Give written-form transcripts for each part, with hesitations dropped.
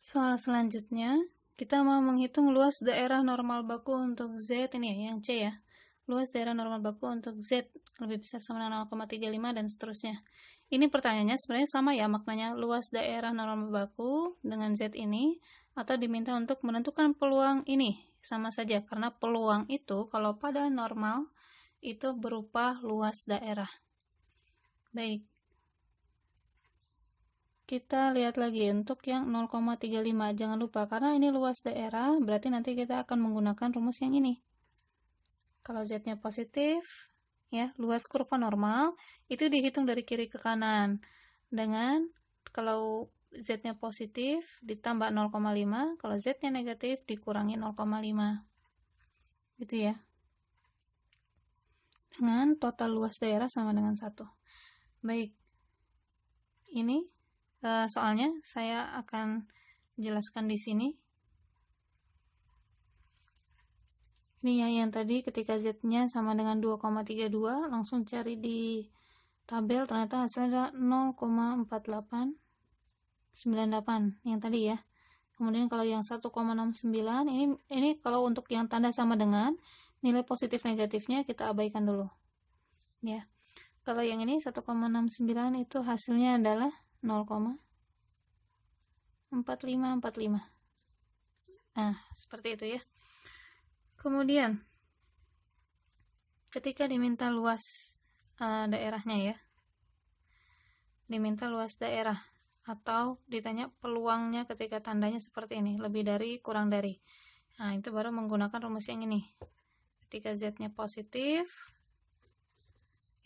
Soal selanjutnya, kita mau menghitung luas daerah normal baku untuk Z, ini ya, yang C ya. Luas daerah normal baku untuk Z lebih besar sama dengan 0,35 dan seterusnya. Ini pertanyaannya sebenarnya sama ya maknanya, luas daerah normal baku dengan Z ini, atau diminta untuk menentukan peluang ini. Sama saja, karena peluang itu kalau pada normal itu berupa luas daerah. Baik. Kita lihat lagi untuk yang 0,35, jangan lupa karena ini luas daerah, berarti nanti kita akan menggunakan rumus yang ini. Kalau Z-nya positif, ya, luas kurva normal itu dihitung dari kiri ke kanan. Dengan kalau Z-nya positif ditambah 0,5, kalau Z-nya negatif dikurangi 0,5. Gitu ya. Dengan total luas daerah sama dengan 1. Baik. Ini soalnya saya akan jelaskan di sini. Ini ya, yang tadi ketika Z-nya sama dengan 2,32, langsung cari di tabel, ternyata hasilnya adalah 0,4898 yang tadi ya. Kemudian kalau yang 1,69 ini kalau untuk yang tanda sama dengan nilai positif negatifnya kita abaikan dulu. Ya. Kalau yang ini 1,69 itu hasilnya adalah 0,4545. Nah, seperti itu ya. Kemudian ketika diminta luas daerahnya ya, diminta luas daerah atau ditanya peluangnya ketika tandanya seperti ini, lebih dari, kurang dari. Nah, itu baru menggunakan rumus yang ini. Ketika Z-nya positif,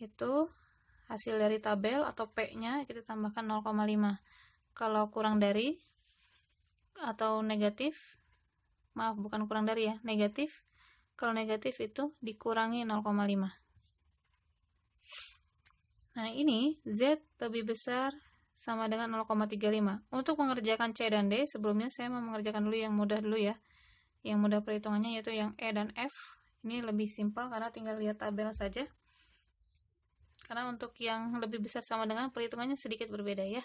itu hasil dari tabel atau P-nya kita tambahkan 0,5. Kalau kurang dari atau negatif, maaf bukan kurang dari ya, negatif. Kalau negatif itu dikurangi 0,5. Nah, ini Z lebih besar sama dengan 0,35. Untuk mengerjakan C dan D, sebelumnya saya mau mengerjakan dulu yang mudah dulu ya. Yang mudah perhitungannya yaitu yang E dan F. Ini lebih simpel karena tinggal lihat tabel saja. Karena untuk yang lebih besar sama dengan perhitungannya sedikit berbeda ya.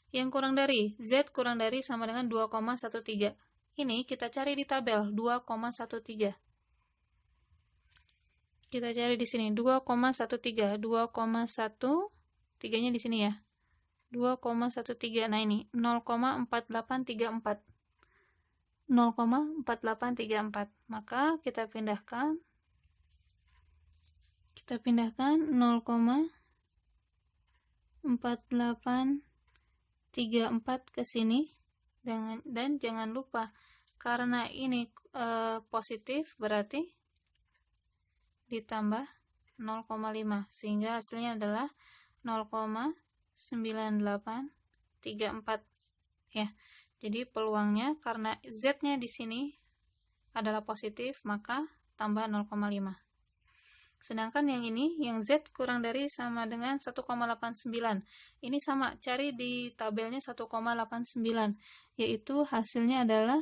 Yang kurang dari, Z kurang dari sama dengan 2,13. Ini kita cari di tabel 2,13. Kita cari di sini 2,13, 2,13-nya di sini ya. 2,13. Nah, ini 0,4834. 0,4834. Maka kita pindahkan 0,4834 ke sini dan jangan lupa karena ini positif berarti ditambah 0,5 sehingga hasilnya adalah 0,9834 ya. Jadi peluangnya karena Z-nya di sini adalah positif maka tambah 0,5. Sedangkan yang ini yang Z kurang dari sama dengan 1,89. Ini sama, cari di tabelnya 1,89 yaitu hasilnya adalah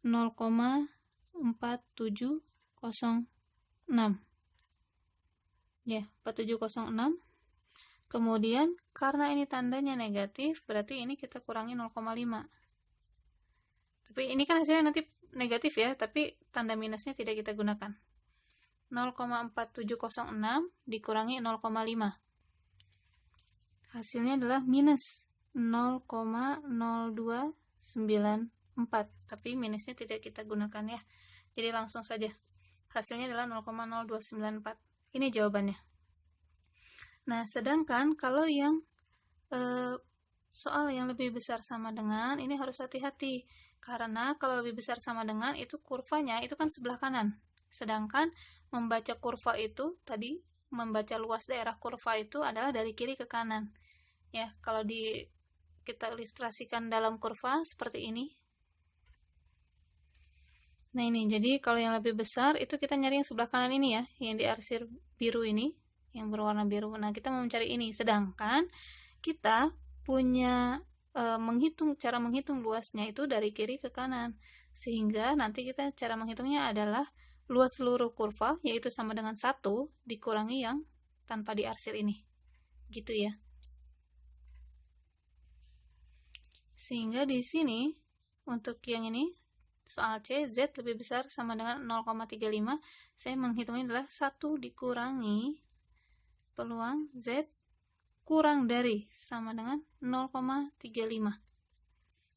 0,4706. Ya, 4706. Kemudian karena ini tandanya negatif, berarti ini kita kurangi 0,5. Tapi ini kan hasilnya nanti negatif ya, tapi tanda minusnya tidak kita gunakan. 0,4706 dikurangi 0,5. Hasilnya adalah minus 0,0294. Tapi minusnya tidak kita gunakan ya. Jadi langsung saja. Hasilnya adalah 0,0294. Ini jawabannya. Nah, sedangkan kalau yang soal yang lebih besar sama dengan, ini harus hati-hati. Karena kalau lebih besar sama dengan, itu kurvanya itu kan sebelah kanan. Sedangkan membaca kurva itu, tadi membaca luas daerah kurva itu adalah dari kiri ke kanan. Ya, kalau kita ilustrasikan dalam kurva seperti ini. Nah, ini jadi kalau yang lebih besar itu kita nyari yang sebelah kanan ini ya, yang diarsir biru ini, yang berwarna biru. Nah, kita mau mencari ini. Sedangkan kita punya cara menghitung luasnya itu dari kiri ke kanan. Sehingga nanti kita cara menghitungnya adalah luas seluruh kurva, yaitu sama dengan 1 dikurangi yang tanpa diarsir ini. Gitu ya. Sehingga di sini untuk yang ini soal C, Z lebih besar sama dengan 0,35. Saya menghitungnya adalah 1 dikurangi peluang Z kurang dari sama dengan 0,35.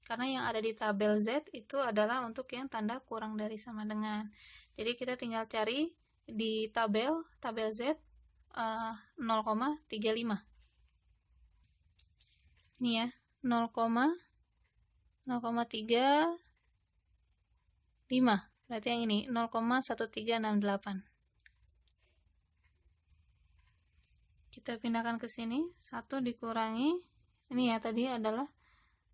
Karena yang ada di tabel Z itu adalah untuk yang tanda kurang dari sama dengan. Jadi kita tinggal cari di tabel Z 0,35. Ini ya, 0,35. Berarti yang ini 0,1368. Kita pindahkan ke sini, 1 dikurangi ini ya tadi adalah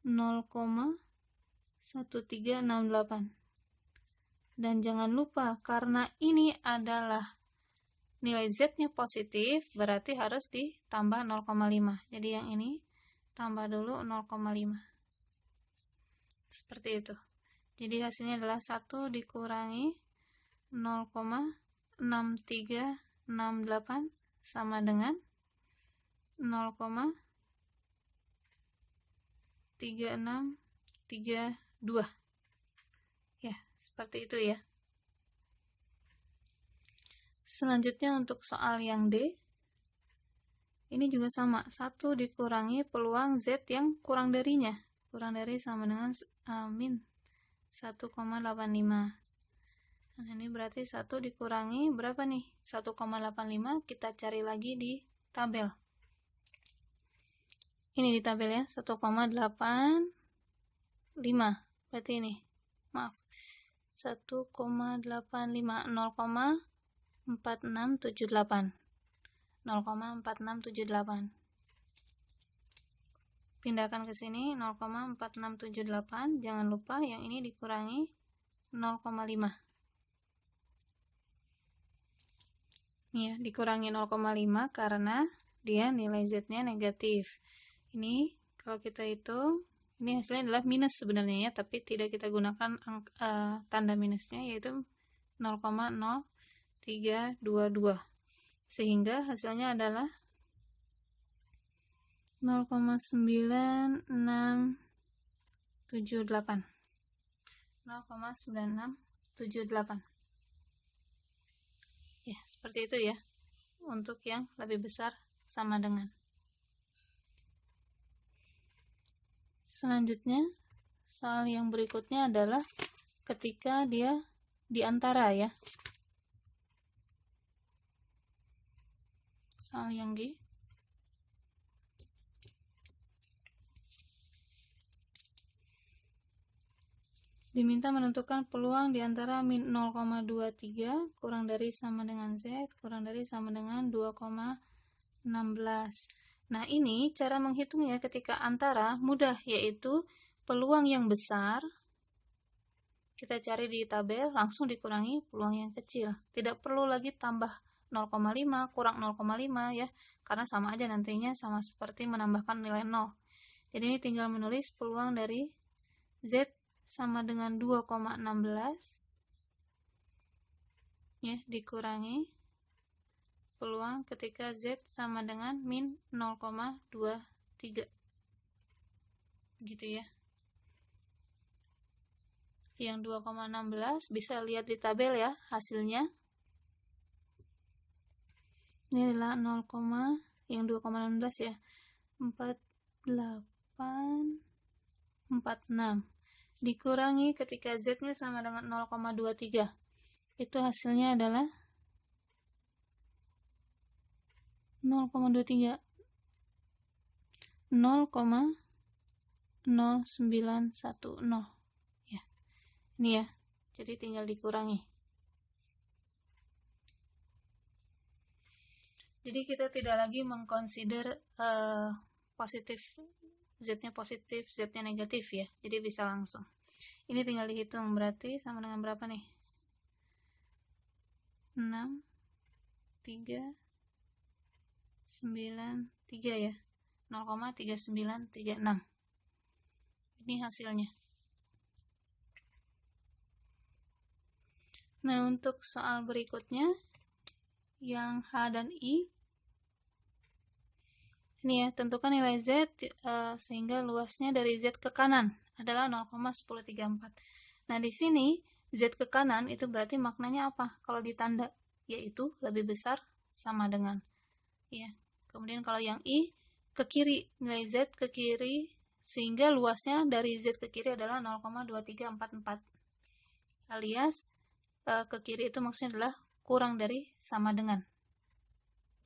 0,1368. Dan jangan lupa karena ini adalah nilai Z-nya positif, berarti harus ditambah 0,5. Jadi yang ini tambah dulu 0,5. Seperti itu. Jadi hasilnya adalah 1 dikurangi 0,6368 sama dengan 0,3632. Ya, seperti itu ya. Selanjutnya untuk soal yang D, ini juga sama, 1 dikurangi peluang Z yang kurang darinya. Kurang dari sama dengan min 1,85. Nah, ini berarti 1 dikurangi berapa nih? 1,85. Kita cari lagi di tabel. Ini di tabel ya, 1,85. Berarti ini. Maaf. 1,85, 0,4678. 0,4678. Pindahkan ke sini 0,4678. Jangan lupa yang ini dikurangi 0,5. Ya, dikurangi 0,5 karena dia nilai Z-nya negatif. Ini kalau kita hitung, ini hasilnya adalah minus sebenarnya ya, tapi tidak kita gunakan tanda minusnya, yaitu 0,0322. Sehingga hasilnya adalah 0,9678. 0,9678. Ya, seperti itu ya. Untuk yang lebih besar sama dengan. Selanjutnya, soal yang berikutnya adalah ketika dia di antara ya. Soal yang G. Diminta menentukan peluang di antara min 0,23 kurang dari sama dengan Z kurang dari sama dengan 2,16. Nah, ini cara menghitungnya ketika antara mudah, yaitu peluang yang besar kita cari di tabel, langsung dikurangi peluang yang kecil. Tidak perlu lagi tambah 0,5 kurang 0,5 ya, karena sama aja nantinya, sama seperti menambahkan nilai 0. Jadi ini tinggal menulis peluang dari Z sama dengan 2,16 ya, dikurangi peluang ketika Z sama dengan min 0,23 gitu ya. Yang 2,16 bisa lihat di tabel ya hasilnya. Ini adalah 0, yang 2,16 ya, 4846 dikurangi ketika Z-nya sama dengan 0,23. Itu hasilnya adalah 0,23, 0,0910 ya. Ini ya. Jadi tinggal dikurangi. Jadi kita tidak lagi mengconsider positif, Z-nya positif, Z-nya negatif ya. Jadi bisa langsung. Ini tinggal dihitung, berarti sama dengan berapa nih? 6, 3, 9, 3 ya. 0,3936. Ini hasilnya. Nah, untuk soal berikutnya yang H dan I, Ini ya, tentukan nilai Z sehingga luasnya dari Z ke kanan adalah 0,1034. Nah, di sini Z ke kanan itu berarti maknanya apa? Kalau ditanda, yaitu lebih besar sama dengan. Ya. Kemudian kalau yang I ke kiri, nilai Z ke kiri sehingga luasnya dari Z ke kiri adalah 0,2344. Alias ke kiri itu maksudnya adalah kurang dari sama dengan.